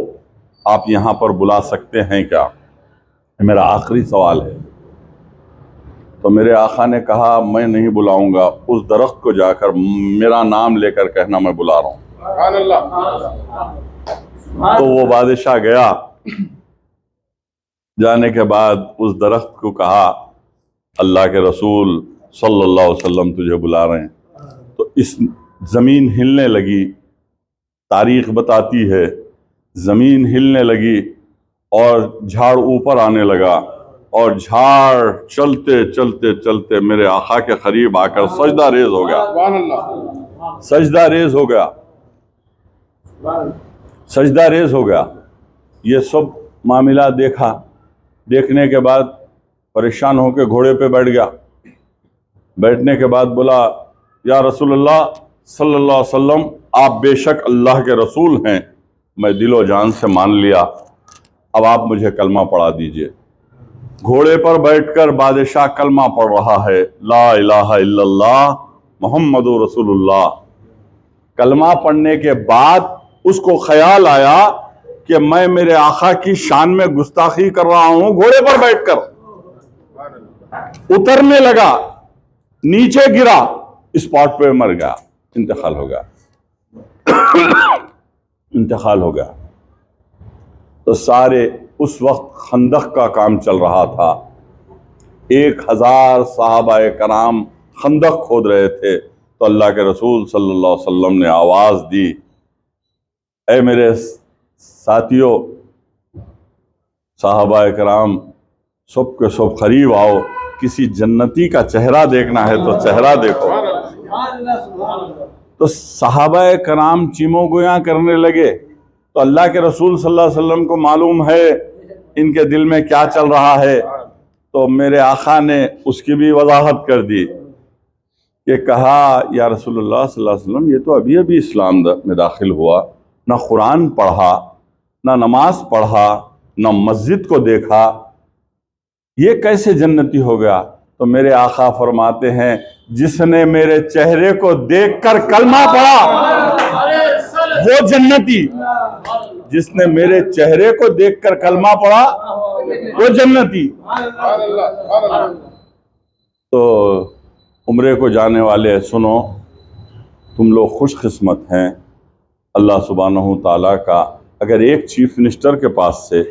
آپ یہاں پر بلا سکتے ہیں کیا؟ یہ میرا آخری سوال ہے۔ تو میرے آقا نے کہا میں نہیں بلاؤں گا، اس درخت کو جا کر میرا نام لے کر کہنا میں بلا رہا ہوں۔ سبحان اللہ۔ تو وہ بادشاہ گیا، جانے کے بعد اس درخت کو کہا اللہ کے رسول صلی اللہ علیہ وسلم تجھے بلا رہے ہیں۔ تو اس زمین ہلنے لگی، تاریخ بتاتی ہے زمین ہلنے لگی اور جھاڑ اوپر آنے لگا، اور جھاڑ چلتے چلتے چلتے میرے آقا کے قریب آ کر سجدہ ریز ہو گیا، سبحان اللہ۔ سجدہ ریز ہو گیا، سجدہ ریز ہو گیا۔ یہ سب معاملہ دیکھا، دیکھنے کے بعد پریشان ہو کے گھوڑے پہ بیٹھ گیا۔ بیٹھنے کے بعد بولا یا رسول اللہ صلی اللہ علیہ وسلم آپ بے شک اللہ کے رسول ہیں، میں دل و جان سے مان لیا، اب آپ مجھے کلمہ پڑھا دیجئے۔ گھوڑے پر بیٹھ کر بادشاہ کلمہ پڑھ رہا ہے، لا الہ الا اللہ محمد رسول اللہ۔ کلمہ پڑھنے کے بعد اس کو خیال آیا کہ میں میرے آقا کی شان میں گستاخی کر رہا ہوں، گھوڑے پر بیٹھ کر اترنے لگا، نیچے گرا، اسپاٹ پہ مر گیا، انتقال ہو گیا، انتقال ہو گیا۔ تو سارے اس وقت خندق کا کام چل رہا تھا، 1000 صحابہ کرام خندق کھود رہے تھے۔ تو اللہ کے رسول صلی اللہ علیہ وسلم نے آواز دی، اے میرے ساتھیوں، صحابہ کرام سب کے سب قریب آؤ، کسی جنتی کا چہرہ دیکھنا ہے تو چہرہ دیکھو۔ تو صحابہ کرام چیموں گویاں کرنے لگے۔ تو اللہ کے رسول صلی اللہ علیہ وسلم کو معلوم ہے ان کے دل میں کیا چل رہا ہے، تو میرے آقا نے اس کی بھی وضاحت کر دی کہ کہا یا رسول اللہ صلی اللہ علیہ وسلم یہ تو ابھی ابھی اسلام میں داخل ہوا، نہ قرآن پڑھا، نہ نماز پڑھا، نہ مسجد کو دیکھا، یہ کیسے جنتی ہو گیا؟ تو میرے آقا فرماتے ہیں جس نے میرے چہرے کو دیکھ کر کلمہ پڑھا وہ جنتی، جس نے میرے چہرے کو دیکھ کر کلمہ پڑھا وہ جنتی۔ تو عمرے کو جانے والے سنو، تم لوگ خوش قسمت ہیں، اللہ سبحانہ تعالیٰ کا اگر ایک چیف منسٹر کے پاس سے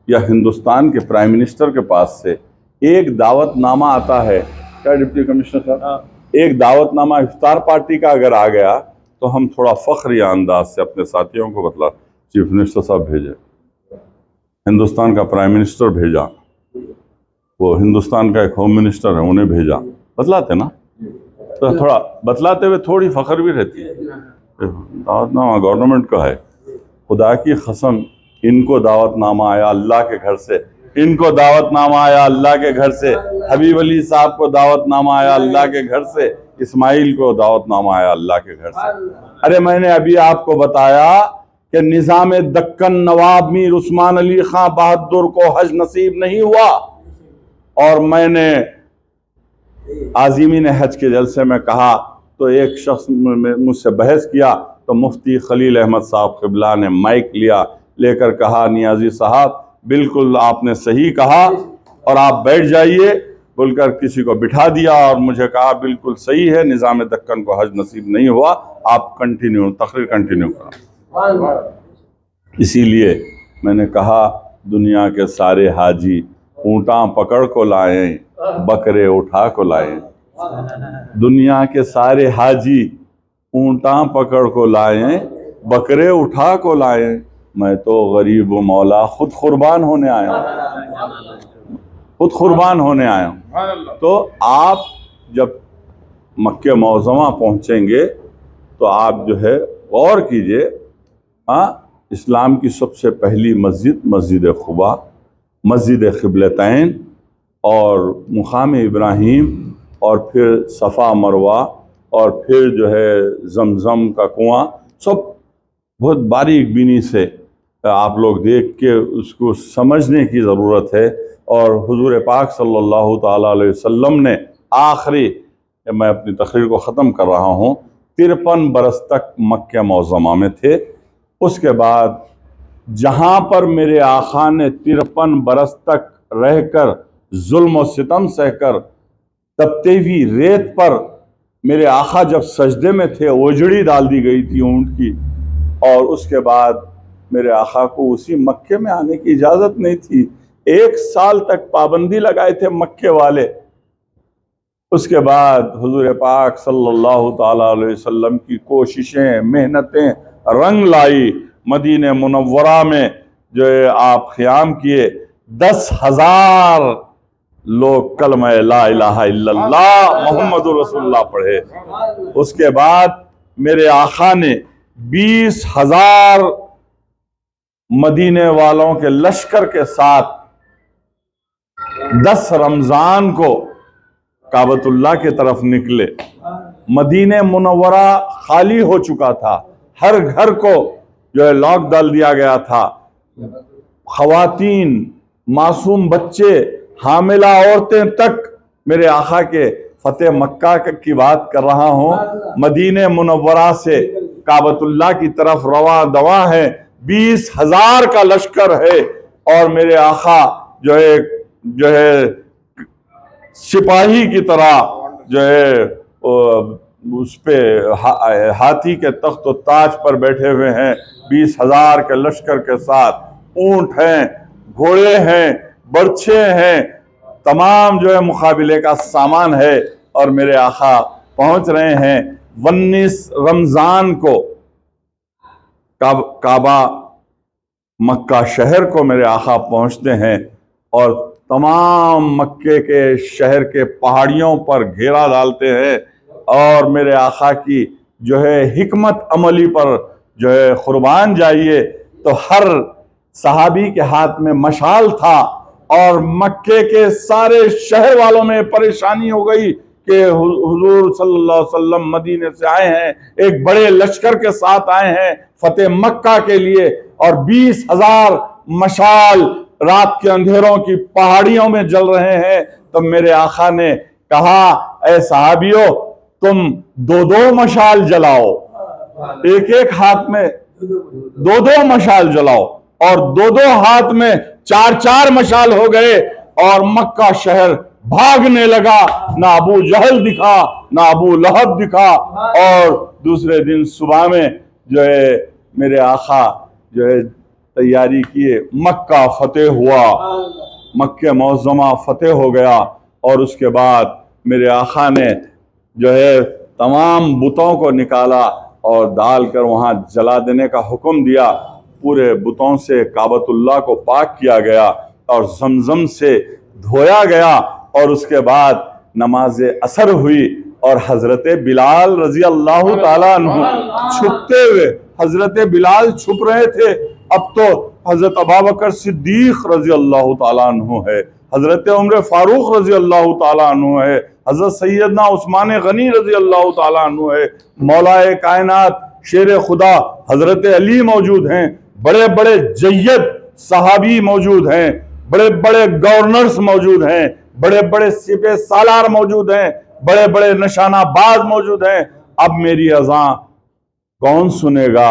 یا ہندوستان کے پرائم منسٹر کے پاس سے ایک دعوت نامہ آتا ہے، کیا ڈپٹی کمشنر صاحب، ایک دعوت نامہ افطار پارٹی کا اگر آ گیا تو ہم تھوڑا فخریہ انداز سے اپنے ساتھیوں کو بتلا، چیف منسٹر صاحب بھیجے، ہندوستان کا پرائم منسٹر بھیجا، وہ ہندوستان کا ایک ہوم منسٹر ہے انہیں بھیجا، بتلاتے نا، تو تھوڑا بتلاتے ہوئے تھوڑی فخر بھی رہتی ہے۔ دعوت نامہ گورنمنٹ کا ہے، خدا کی قسم ان کو دعوت نامہ آیا اللہ کے گھر سے، ان کو دعوت نامہ آیا اللہ کے گھر سے، حبیب علی صاحب کو دعوت نامہ آیا اللہ کے گھر سے، اسماعیل کو دعوت نامہ آیا اللہ کے گھر سے۔ ارے میں نے ابھی آپ کو بتایا کہ نظام دکن نواب میر عثمان علی خان بہادر کو حج نصیب نہیں ہوا، اور میں نے عازمین حج کے جلسے میں کہا تو ایک شخص مجھ سے بحث کیا، تو مفتی خلیل احمد صاحب قبلہ نے مائک لیا، لے کر کہا نیازی صاحب بالکل آپ نے صحیح کہا اور آپ بیٹھ جائیے، بول کر کسی کو بٹھا دیا اور مجھے کہا بالکل صحیح ہے، نظام دکن کو حج نصیب نہیں ہوا، آپ تقریر کنٹینیو کریں۔ اسی لیے میں نے کہا دنیا کے سارے حاجی اونٹاں پکڑ کو لائیں، بکرے اٹھا کو لائیں، دنیا کے سارے حاجی اونٹاں پکڑ کو لائیں، بکرے اٹھا کو لائیں، میں تو غریب و مولا خود قربان ہونے آیا ہوں، خود قربان ہونے آیا ہوں۔ تو آپ جب مکہ معظمہ پہنچیں گے تو آپ جو ہے غور کیجئے، اسلام کی سب سے پہلی مسجد مسجد قباء، مسجد قبلتین اور مقام ابراہیم، اور پھر صفا مروہ، اور پھر جو ہے زمزم کا کنواں، سب بہت باریک بینی سے آپ لوگ دیکھ کے اس کو سمجھنے کی ضرورت ہے۔ اور حضور پاک صلی اللہ تعالیٰ علیہ وسلم نے آخری، میں اپنی تقریر کو ختم کر رہا ہوں، 53 برس تک مکہ معظمہ میں تھے۔ اس کے بعد جہاں پر میرے آقا نے 53 برس تک رہ کر ظلم و ستم سہ کر تپتی ہوئی ریت پر میرے آقا جب سجدے میں تھے، اوجڑی ڈال دی گئی تھی اونٹ کی، اور اس کے بعد میرے آقا کو اسی مکے میں آنے کی اجازت نہیں تھی، 1 سال تک پابندی لگائے تھے مکے والے۔ اس کے بعد حضور پاک صلی اللہ تعالیٰ علیہ وسلم کی کوششیں، محنتیں رنگ لائی، مدینہ منورہ میں جو ہے آپ قیام کیے، 10,000 لوگ کلمہ لا الہ الا اللہ محمد رسول اللہ پڑھے۔ اس کے بعد میرے آقا نے 20,000 مدینے والوں کے لشکر کے ساتھ 10 رمضان کو کعبۃ اللہ کی طرف نکلے۔ مدینہ منورہ خالی ہو چکا تھا، ہر گھر کو جو ہے لاک ڈال دیا گیا تھا، خواتین، معصوم بچے، حاملہ عورتیں تک میرے آقا کے فتح مکہ کی بات کر رہا ہوں، مدینہ منورہ سے کعبۃ اللہ کی طرف رواں دواں ہے، 20,000 کا لشکر ہے، اور میرے آقا جو ہے سپاہی کی طرح جو ہے اس پہ ہاتھی کے تخت و تاج پر بیٹھے ہوئے ہیں، 20,000 کے لشکر کے ساتھ، اونٹ ہیں، گھوڑے ہیں، برچھے ہیں، تمام جو ہے مقابلے کا سامان ہے، اور میرے آقا پہنچ رہے ہیں 19 رمضان کو کعبہ مکہ شہر کو میرے آقا پہنچتے ہیں، اور تمام مکے کے شہر کے پہاڑیوں پر گھیرا ڈالتے ہیں، اور میرے آقا کی جو ہے حکمت عملی پر جو ہے قربان جائیے، تو ہر صحابی کے ہاتھ میں مشال تھا، اور مکے کے سارے شہر والوں میں پریشانی ہو گئی کہ حضور صلی اللہ علیہ وسلم مدینے سے آئے ہیں، ایک بڑے لشکر کے ساتھ آئے ہیں فتح مکہ کے لیے، اور 20,000 مشال رات کے اندھیروں کی پہاڑیوں میں جل رہے ہیں۔ تو میرے آقا نے کہا اے صحابیوں، تم 2 مشال جلاؤ، ایک ہاتھ میں 2 مشال جلاؤ، اور 2 ہاتھ میں 4 مشال ہو گئے، اور مکہ شہر بھاگنے لگا، نہ ابو جہل دکھا نہ ابو لہب دکھا، اور دوسرے دن صبح میں جو ہے میرے آقا جو ہے تیاری کیے، مکہ فتح ہوا، مکہ معظمہ فتح ہو گیا، اور اس کے بعد میرے آقا نے جو ہے تمام بتوں کو نکالا، اور ڈال کر وہاں جلا دینے کا حکم دیا. پورے بتوں سے کعبۃ اللہ کو پاک کیا گیا اور زمزم سے دھویا گیا، اور اس کے بعد نماز عصر ہوئی اور حضرت بلال رضی اللہ تعالیٰ عنہ چھپتے ہوئے، حضرت بلال چھپ رہے تھے، اب تو حضرت ابوبکر صدیق رضی اللہ تعالیٰ عنہ ہے، حضرت عمر فاروق رضی اللہ تعالیٰ عنہ ہے، حضرت سیدنا عثمان غنی رضی اللہ تعالیٰ عنہ ہے، مولا کائنات شیر خدا حضرت علی موجود ہیں، بڑے بڑے جید صحابی موجود ہیں، بڑے بڑے گورنرز موجود ہیں، بڑے بڑے سپہ سالار موجود ہیں، بڑے بڑے نشانہ باز موجود ہیں. اب میری اذان کون سنے گا؟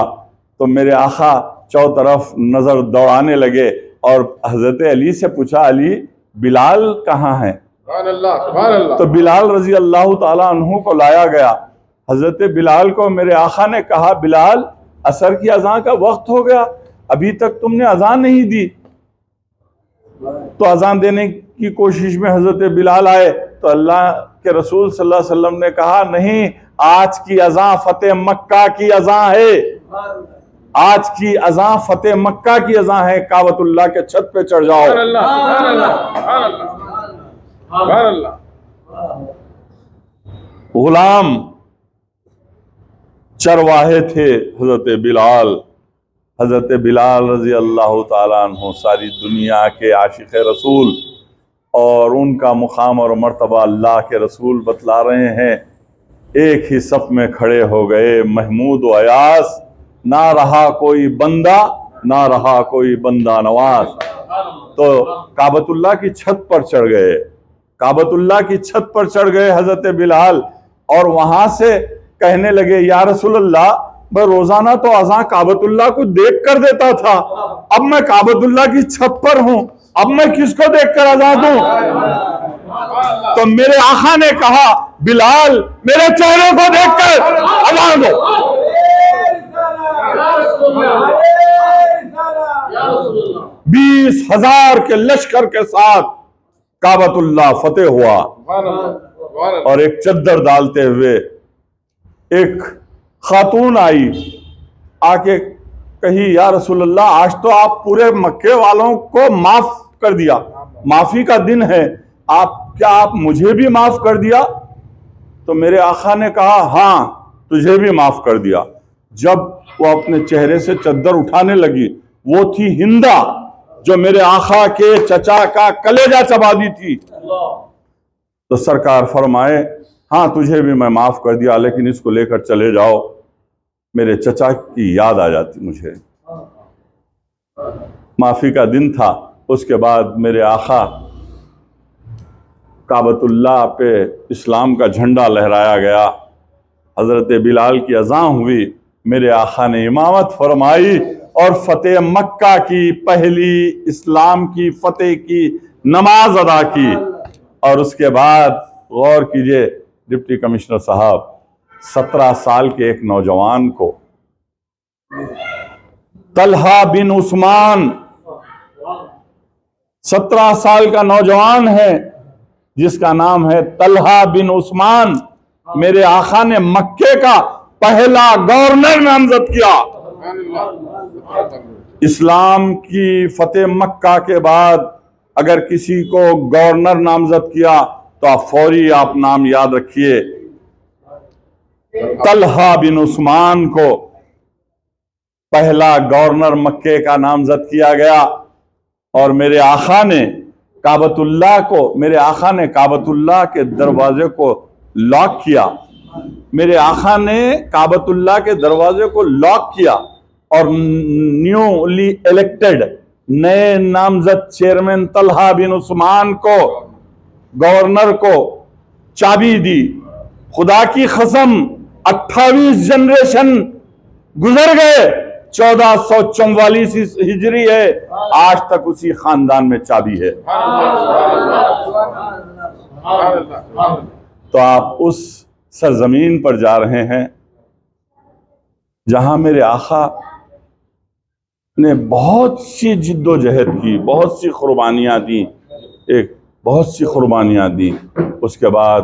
تو میرے آقا چوطرف نظر دوڑانے لگے اور حضرت علی سے پوچھا، علی بلال کہاں ہے؟ سبحان اللہ سبحان اللہ. تو بلال رضی اللہ تعالیٰ عنہ کو لایا گیا. حضرت بلال کو میرے آقا نے کہا، بلال عصر کی اذان کا وقت ہو گیا، ابھی تک تم نے اذان نہیں دی. تو اذان دینے کی کوشش میں حضرت بلال آئے تو اللہ کے رسول صلی اللہ علیہ وسلم نے کہا، نہیں، آج کی اذان فتح مکہ کی اذان ہے، آج کی اذان فتح مکہ کی اذان ہے، کعبۃ اللہ کے چھت پہ چڑھ جاؤ. سبحان اللہ سبحان اللہ سبحان اللہ سبحان اللہ. غلام چرواہے تھے حضرت بلال. حضرت بلال رضی اللہ تعالیٰ عنہ ساری دنیا کے عاشق رسول، اور ان کا مقام اور مرتبہ اللہ کے رسول بتلا رہے ہیں. ایک ہی صف میں کھڑے ہو گئے محمود و ایاس، نہ رہا کوئی بندہ نہ رہا کوئی بندہ نواز. تو کعبۃ اللہ کی چھت پر چڑھ گئے، کعبۃ اللہ کی چھت پر چڑھ گئے حضرت بلال، اور وہاں سے کہنے لگے، یا رسول اللہ، میں روزانہ تو اذان کعبۃ اللہ کو دیکھ کر دیتا تھا، اب میں کعبۃ اللہ کی چھت پر ہوں، اب میں کس کو دیکھ کر اذان دوں؟ تو میرے آقا نے کہا، بلال میرے چہرے کو دیکھ کر اذان دو. 20,000 کے لشکر کے ساتھ کعبۃ اللہ فتح ہوا. سبحان اللہ سبحان اللہ. اور ایک چادر ڈالتے ہوئے ایک خاتون آئی، آ کے کہی، یا رسول اللہ، آج تو آپ پورے مکے والوں کو معاف کر دیا، معافی کا دن ہے، کیا آپ مجھے بھی معاف کر دیا؟ تو میرے آقا نے کہا، ہاں تجھے بھی معاف کر دیا. جب وہ اپنے چہرے سے چادر اٹھانے لگی، وہ تھی ہندا جو میرے آقا کے چچا کا کلیجہ چبا دی تھی. تو سرکار فرمائے، ہاں تجھے بھی میں معاف کر دیا، لیکن اس کو لے کر چلے جاؤ، میرے چچا کی یاد آ جاتی مجھے. معافی کا دن تھا. اس کے بعد میرے آقا کعبۃ اللہ پہ اسلام کا جھنڈا لہرایا گیا. حضرت بلال کی اذان ہوئی، میرے آقا نے امامت فرمائی اور فتح مکہ کی پہلی اسلام کی فتح کی نماز ادا کی. اور اس کے بعد غور کیجئے ڈپٹی کمشنر صاحب، 17 سال کے ایک نوجوان کو، طلحہ بن عثمان، 17 سال کا نوجوان ہے جس کا نام ہے طلحہ بن عثمان، میرے آقا نے مکے کا پہلا گورنر نامزد کیا. اسلام کی فتح مکہ کے بعد اگر کسی کو گورنر نامزد کیا تو آپ فوری نام یاد رکھیے، طلحہ بن عثمان کو پہلا گورنر مکے کا نامزد کیا گیا. اور میرے آقا نے کعبۃ اللہ کے دروازے کو لاک کیا. میرے آقا نے کعبۃ اللہ کے دروازے کو لاک کیا اور نیولی الیکٹڈ نئے نامزد چیئرمین طلحہ بن عثمان کو، گورنر کو چابی دی. خدا کی قسم 28 جنریشن گزر گئے، 1444 ہجری ہے، آج تک اسی خاندان میں چابی ہے. تو آپ اس سرزمین پر جا رہے ہیں جہاں میرے آقا نے بہت سی جد و جہد کی، بہت سی قربانیاں دیں، اس کے بعد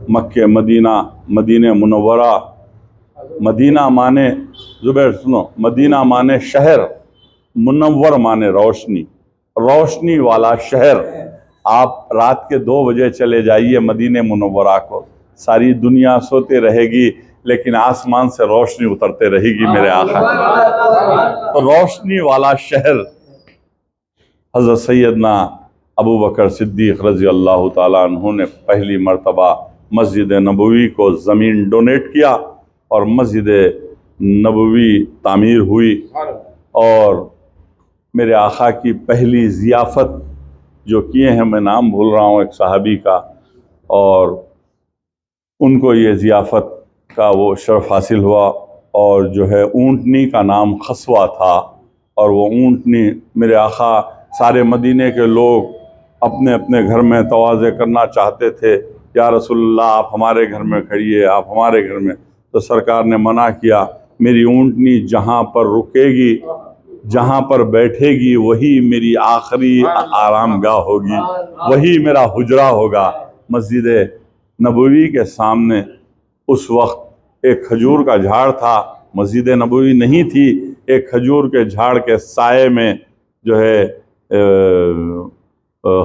مکہ مدینہ منورہ مدینہ مانے زبیر سنو، مدینہ مانے شہر، منور مانے روشنی، روشنی والا شہر۔ آپ رات کے 2 بجے چلے جائیے مدینہ منورہ کو، ساری دنیا سوتے رہے گی لیکن آسمان سے روشنی اترتے رہے گی میرے آقا کی۔ تو روشنی والا شہر حضرت سیدنا ابو بکر صدیق رضی اللہ تعالیٰ عنہ نے پہلی مرتبہ مسجد نبوی کو زمین ڈونیٹ کیا اور مسجد نبوی تعمیر ہوئی۔ اور میرے آقا کی پہلی ضیافت جو کیے ہیں، میں نام بھول رہا ہوں ایک صحابی کا، اور ان کو یہ ضیافت کا وہ شرف حاصل ہوا، اور جو ہے اونٹنی کا نام خصوہ تھا، اور وہ اونٹنی میرے آقا سارے مدینے کے لوگ اپنے اپنے گھر میں تواضع کرنا چاہتے تھے، یا رسول اللہ آپ ہمارے گھر میں کھڑیے، آپ ہمارے گھر میں، تو سرکار نے منع کیا، میری اونٹنی جہاں پر رکے گی، جہاں پر بیٹھے گی، وہی میری آخری آرام گاہ ہوگی، وہی میرا حجرہ ہوگا۔ مسجد نبوی کے سامنے اس وقت ایک کھجور کا جھاڑ تھا، مسجد نبوی نہیں تھی، ایک کھجور کے جھاڑ کے سائے میں جو ہے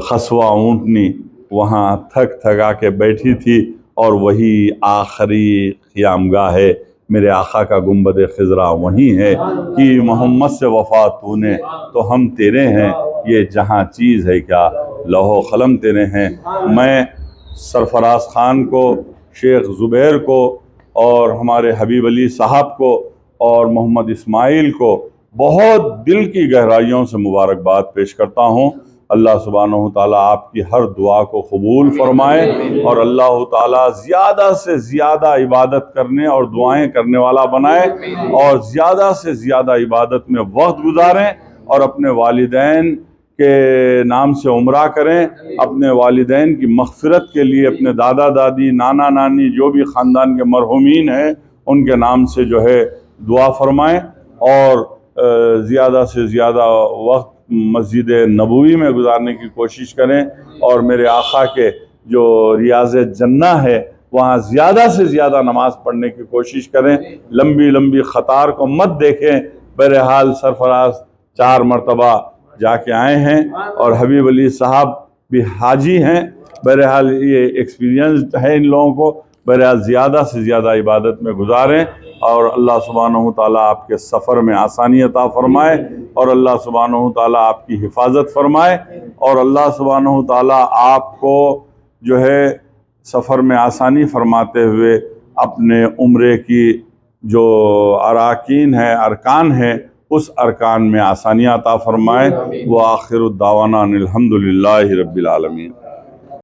خصوہ اونٹنی وہاں تھک تھکا کے بیٹھی تھی، اور وہی آخری قیامگاہ ہے۔ میرے آقا کا گنبد خضرا وہیں ہے کہ محمد سے وفا تو نے تو ہم تیرے ہیں، یہ جہاں چیز ہے کیا لوح و قلم تیرے ہیں۔ میں سرفراز خان کو، شیخ زبیر کو، اور ہمارے حبیب علی صاحب کو، اور محمد اسماعیل کو بہت دل کی گہرائیوں سے مبارکباد پیش کرتا ہوں۔ اللہ سبحانہ وتعالیٰ آپ کی ہر دعا کو قبول فرمائے، اور اللہ تعالیٰ زیادہ سے زیادہ عبادت کرنے اور دعائیں کرنے والا بنائے، اور زیادہ سے زیادہ عبادت میں وقت گزاریں، اور اپنے والدین کے نام سے عمرہ کریں، اپنے والدین کی مغفرت کے لیے اپنے دادا دادی، نانا نانی، جو بھی خاندان کے مرحومین ہیں ان کے نام سے جو ہے دعا فرمائیں، اور زیادہ سے زیادہ وقت مسجد نبوی میں گزارنے کی کوشش کریں، اور میرے آقا کے جو ریاض جنہ ہے وہاں زیادہ سے زیادہ نماز پڑھنے کی کوشش کریں، لمبی لمبی قطار کو مت دیکھیں۔ بہرحال سرفراز 4 مرتبہ جا کے آئے ہیں، اور حبیب علی صاحب بھی حاجی ہیں، بہرحال یہ ایکسپیرینس ہے ان لوگوں کو۔ بہرحال زیادہ سے زیادہ عبادت میں گزاریں، اور اللہ سبحانہ وتعالیٰ آپ کے سفر میں آسانی عطا فرمائے، اور اللہ سبحانہ وتعالیٰ آپ کی حفاظت فرمائے، اور اللہ سبحانہ وتعالیٰ آپ کو جو ہے سفر میں آسانی فرماتے ہوئے اپنے عمرے کی جو اراکین ہے، ارکان ہیں، اس ارکان میں آسانی عطا فرمائے۔ وآخر الدعوانا ان الحمد للہ رب العالمین۔